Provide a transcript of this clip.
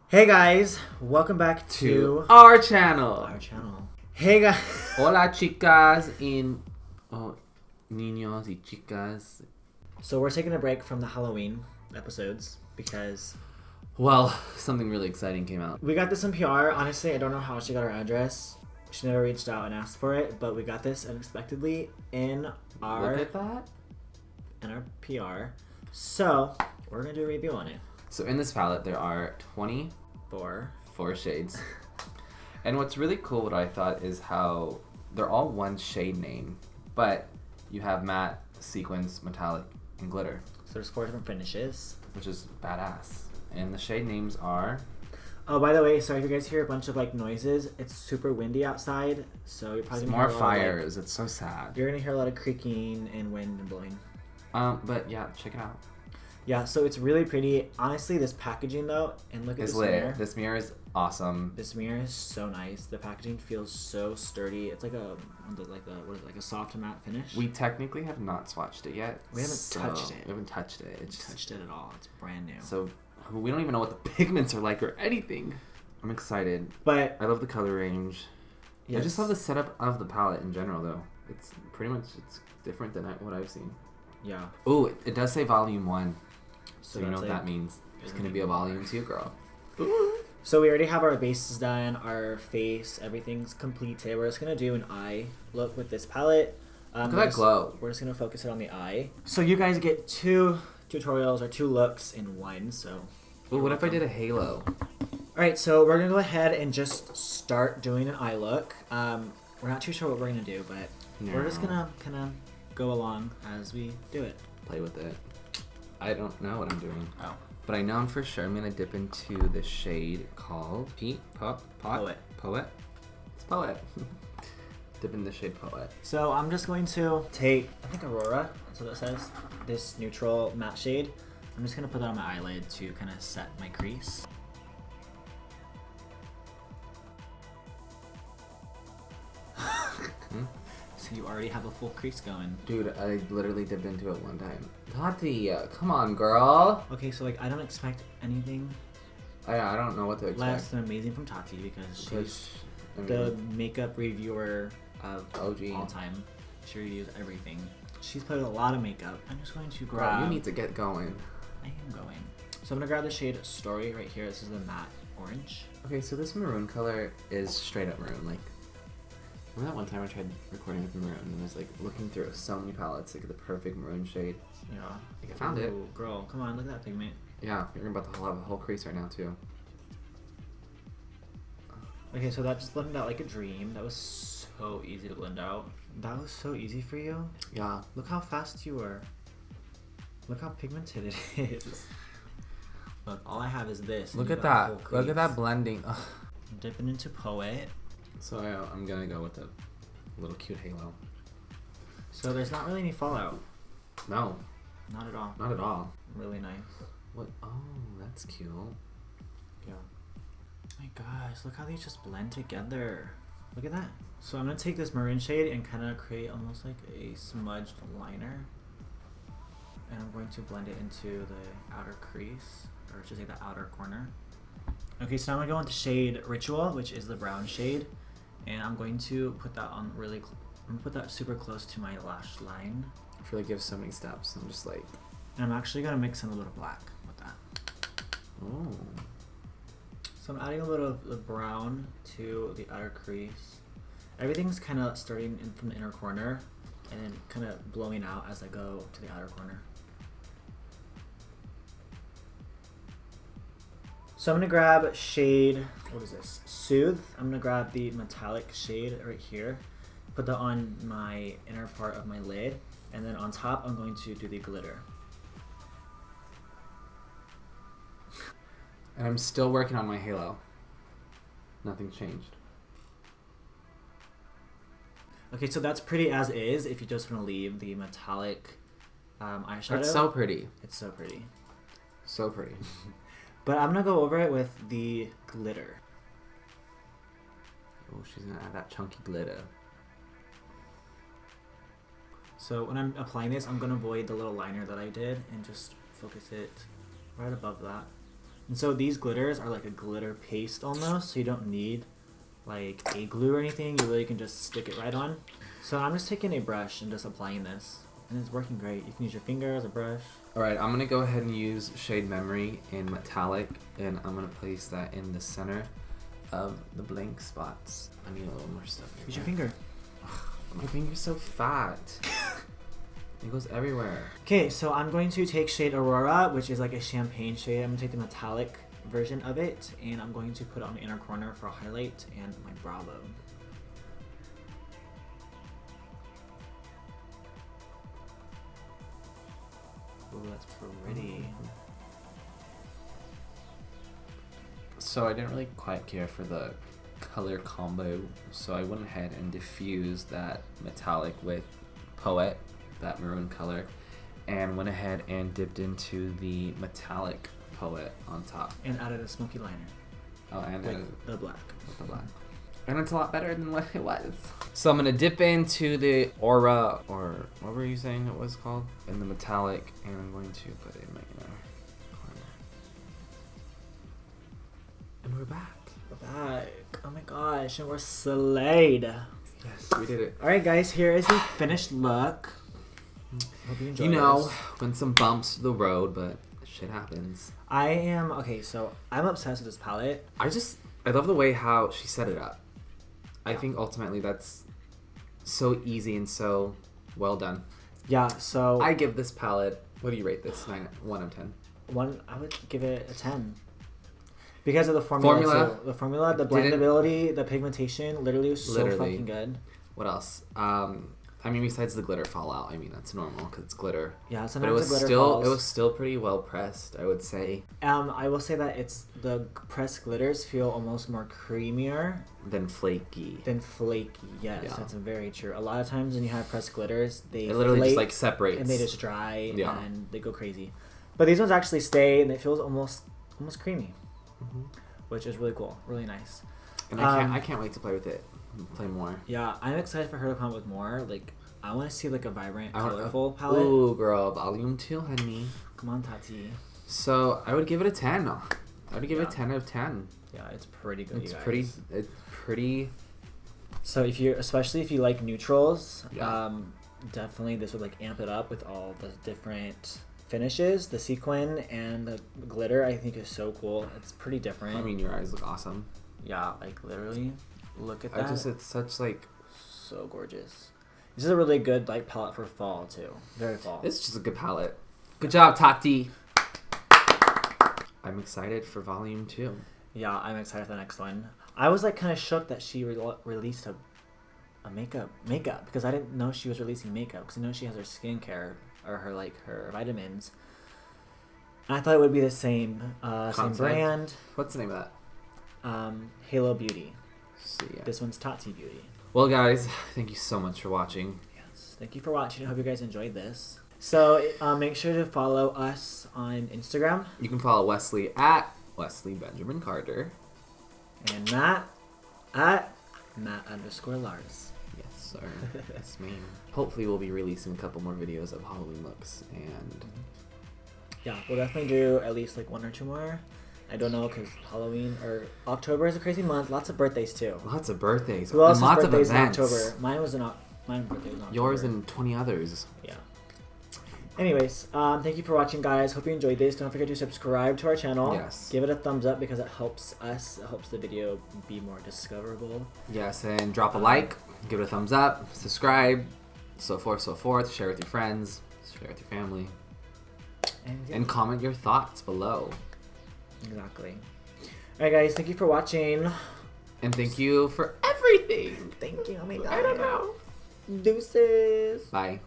Hey guys, welcome back to our channel. our channel. Hey guys. Hola chicas niños y chicas. So we're taking a break from the Halloween episodes because Well, something really exciting came out. we got this in PR. Honestly, I don't know how she got our address. She never reached out and asked for it, but we got this unexpectedly in our Look at that. PR. So we're gonna do a review on it. So in this palette there are 24 shades. And what's really cool, what I thought, is how they're all one shade name, but you have matte, sequins, metallic, and glitter. So there's 4 different finishes, which is badass. And the shade names are... Oh, by the way, sorry if you guys hear a bunch of like noises. It's super windy outside, so you're probably It's gonna more hear a lot of, fires. It's so sad. you're gonna hear a lot of creaking and wind and blowing. But yeah, check it out. Yeah, so it's really pretty. Honestly, this packaging though, and look at It's this lit. mirror. This mirror is awesome. This mirror is so nice. The packaging feels so sturdy. It's like a soft matte finish. We technically have not swatched it yet. We haven't touched it. We haven't touched it. It's touched it at all. It's brand new. So we don't even know what the pigments are like or anything. I'm excited. But I love the color range. yes. I just love the setup of the palette in general, though. It's pretty much different than what I've seen. Yeah. Oh, it does say volume 1. So you know that's what like that means. There's gonna be a volume 2, girl. So we already have our bases done, our face, everything's completed. We're just gonna do an eye look with this palette. Look at that glow. We're just gonna focus it on the eye. So you guys get 2 tutorials or 2 looks in one. So. Ooh, what if I did a halo? All right, so we're gonna go ahead and just start doing an eye look. We're not too sure what we're gonna do, but we're just gonna kind of go along as we do it. Play with it. I don't know what I'm doing. Oh. But I know for sure I'm gonna dip into the shade called Poet. It's Poet. Dip in the shade Poet. So I'm just going to take, I think Aurora, that's what it says, this neutral matte shade. I'm just gonna put that on my eyelid to kind of set my crease. So you already have a full crease going. Dude, I literally dipped into it one time. Tati, come on, girl. Okay, so like I don't expect anything I don't know what to expect. less than amazing from Tati because she's the makeup reviewer of OG. all time. She reviews everything. She's played with a lot of makeup. I'm just going to Girl, grab. you need to get going. I am going. So I'm gonna grab the shade Story right here. This is the matte orange. Okay, so this maroon color is straight up maroon. Like, remember that one time I tried recording with maroon and I was like looking through so many palettes to get the perfect maroon shade. Yeah. Like, I found it. Ooh, girl, come on, look at that pigment. Yeah, you're about to have a whole crease right now too. Okay, so that just blended out like a dream. That was so easy to blend out. That was so easy for you. Yeah. Look how fast you were. Look how pigmented it is. Look, all I have is this. and Look you at got a that. whole Look at that crease. blending. Ugh. Dipping into Poet. So I'm gonna go with a little cute halo. So there's not really any fallout. No, Not at all. not at all. Really nice. What? Oh, that's cute. Yeah. Oh my gosh, look how these just blend together. Look at that. So I'm gonna take this maroon shade and kind of create almost like a smudged liner. And I'm going to blend it into the outer crease, or just like the outer corner. Okay, so now I'm gonna go into shade Ritual, which is the brown shade. And I'm going to put that on I'm gonna put that super close to my lash line. I feel like you have so many steps. I'm just like, And I'm actually gonna mix in a little black with that. oh. So I'm adding a little of the brown to the outer crease. Everything's kind of starting in from the inner corner and then kind of blowing out as I go to the outer corner. So I'm going to grab shade, what is this? Soothe. I'm going to grab the metallic shade right here. Put that on my inner part of my lid. And then on top, I'm going to do the glitter. And I'm still working on my halo. Nothing changed. Okay, so that's pretty as is if you just want to leave the metallic eyeshadow. It's so pretty. It's so pretty. So pretty. But I'm going to go over it with the glitter. Oh, she's gonna add that chunky glitter. So when I'm applying this, I'm going to avoid the little liner that I did and just focus it right above that. And so these glitters are like a glitter paste almost, so you don't need like a glue or anything. You really can just stick it right on. So I'm just taking a brush and just applying this, and it's working great. You can use your finger as a brush. Alright, I'm going to go ahead and use Shade Memory in Metallic, and I'm going to place that in the center of the blank spots. I need a little more stuff here. Use your finger. My finger's so fat. It goes everywhere. Okay, so I'm going to take shade Aurora, which is like a champagne shade. I'm going to take the metallic version of it, and I'm going to put it on the inner corner for a highlight and my brow bone. Ooh, that's pretty. So I didn't really quite care for the color combo, so I went ahead and diffused that metallic with Poet, that maroon color, and went ahead and dipped into the metallic Poet on top. And added a smoky liner. Oh, and with the black. With the black. And it's a lot better than what it was. So I'm gonna dip into the Aura, or what were you saying it was called? In the metallic, and I'm going to put it in my inner corner. And we're back. We're back. Oh my gosh, and we're slayed. Yes, we did it. Alright guys, here is the finished look. Hope you enjoy You know, this. when some bumps the road, but shit happens. Okay, so I'm obsessed with this palette. I love the way how she set it up. I think ultimately that's so easy and so well done. Yeah, so I give this palette, what do you rate this? 1 out of 10. I would give it a 10. Because of the formula. Too. The formula, the blendability, the pigmentation, literally was so fucking good. What else? I mean, besides the glitter fallout, I mean, that's normal because it's glitter. Yeah, sometimes but it was the glitter falls. It was still pretty well pressed, I would say. I will say that the pressed glitters feel almost more creamier than flaky. Yes, yeah. That's very true. A lot of times when you have pressed glitters, it literally just like separates and they just dry and they go crazy. But these ones actually stay and it feels almost creamy, which is really cool, really nice. And I can't wait to play with it. Play more. Yeah, I'm excited for her to come up with more. Like, I want to see like a vibrant, colorful palette. Ooh, girl, volume 2, honey. Come on, Tati. So I would give it a 10. I would give it a 10 out of 10. Yeah, it's pretty good. It's pretty. So especially if you like neutrals, definitely this would like amp it up with all the different finishes. The sequin and the glitter, I think, is so cool. It's pretty different. I mean, your eyes look awesome. Yeah, like literally. Look at that. It's such like so gorgeous. This is a really good like palette for fall too. Very fall. It's just a good palette. Good job, Tati. I'm excited for volume 2. Yeah, I'm excited for the next one. I was like kind of shook that she released a makeup because I didn't know she was releasing makeup because I know she has her skincare or her vitamins. And I thought it would be the same brand. What's the name of that? Halo Beauty. So, yeah. This one's Tati Beauty. Well, guys, thank you so much for watching. Yes, thank you for watching. I hope you guys enjoyed this. So make sure to follow us on Instagram. You can follow Wesley at Wesley Benjamin Carter. And Matt at Matt_Lars. Yes, sir. That's me. Hopefully we'll be releasing a couple more videos of Halloween looks, and yeah, we'll definitely do at least like 1 or 2 more. I don't know, because Halloween or October is a crazy month. Lots of birthdays too. Lots of birthdays. Who else's lots birthdays of events. in October? Mine birthday was in October. Yours and 20 others. Yeah. Anyways, thank you for watching, guys. Hope you enjoyed this. Don't forget to subscribe to our channel. Yes. Give it a thumbs up because it helps us. It helps the video be more discoverable. Yes, and drop a like, give it a thumbs up, subscribe, so forth, so forth. Share with your friends, share with your family, and comment your thoughts below. Exactly. Alright, guys, thank you for watching. And thank you for everything. Thank you. Oh my god. I don't know. Deuces. Bye.